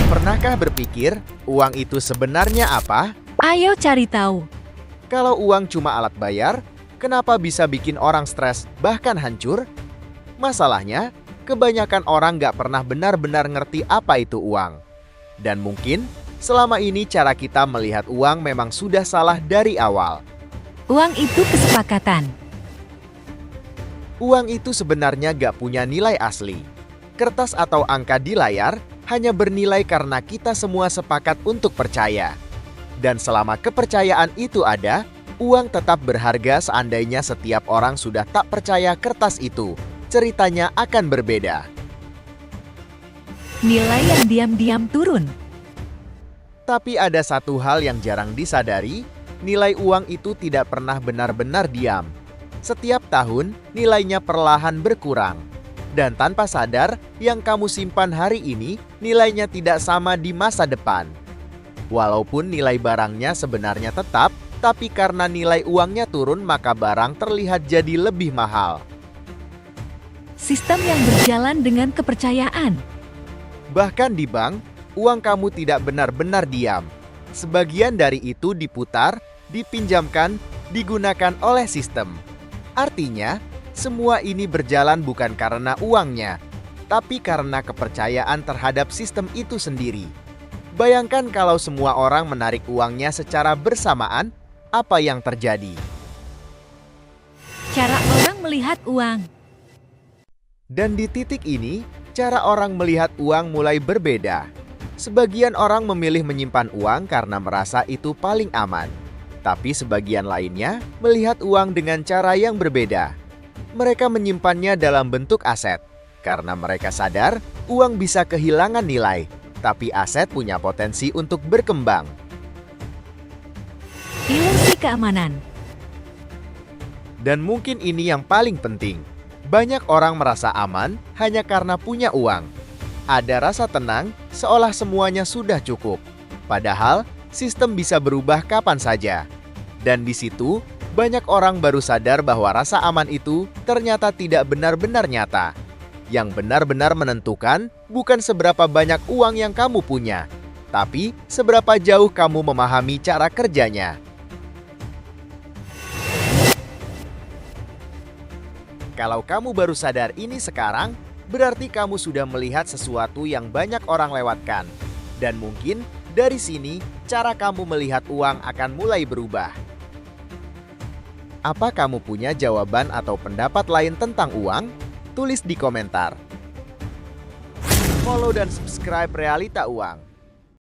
Pernahkah berpikir uang itu sebenarnya apa? Ayo cari tahu. Kalau uang cuma alat bayar, kenapa bisa bikin orang stres bahkan hancur? Masalahnya, kebanyakan orang nggak pernah benar-benar ngerti apa itu uang. Dan mungkin selama ini cara kita melihat uang memang sudah salah dari awal. Uang itu kesepakatan. Uang itu sebenarnya nggak punya nilai asli. Kertas atau angka di layar hanya bernilai karena kita semua sepakat untuk percaya. Dan selama kepercayaan itu ada, uang tetap berharga seandainya setiap orang sudah tak percaya kertas itu. Ceritanya akan berbeda. Nilai yang diam-diam turun. Tapi ada satu hal yang jarang disadari, nilai uang itu tidak pernah benar-benar diam. Setiap tahun, nilainya perlahan berkurang. Dan tanpa sadar, yang kamu simpan hari ini, nilainya tidak sama di masa depan. Walaupun nilai barangnya sebenarnya tetap, tapi karena nilai uangnya turun, maka barang terlihat jadi lebih mahal. Sistem yang berjalan dengan kepercayaan. Bahkan di bank, uang kamu tidak benar-benar diam. Sebagian dari itu diputar, dipinjamkan, digunakan oleh sistem. Artinya, semua ini berjalan bukan karena uangnya, tapi karena kepercayaan terhadap sistem itu sendiri. Bayangkan kalau semua orang menarik uangnya secara bersamaan, apa yang terjadi? Cara orang melihat uang. Dan di titik ini, cara orang melihat uang mulai berbeda. Sebagian orang memilih menyimpan uang karena merasa itu paling aman. Tapi sebagian lainnya melihat uang dengan cara yang berbeda. Mereka menyimpannya dalam bentuk aset. Karena mereka sadar, uang bisa kehilangan nilai. Tapi aset punya potensi untuk berkembang. Ilusi keamanan. Dan mungkin ini yang paling penting. Banyak orang merasa aman hanya karena punya uang. Ada rasa tenang, seolah semuanya sudah cukup. Padahal, sistem bisa berubah kapan saja. Dan di situ, banyak orang baru sadar bahwa rasa aman itu ternyata tidak benar-benar nyata. Yang benar-benar menentukan bukan seberapa banyak uang yang kamu punya, tapi seberapa jauh kamu memahami cara kerjanya. Kalau kamu baru sadar ini sekarang, berarti kamu sudah melihat sesuatu yang banyak orang lewatkan. Dan mungkin dari sini, cara kamu melihat uang akan mulai berubah. Apa kamu punya jawaban atau pendapat lain tentang uang? Tulis di komentar. Follow dan subscribe Realita Uang.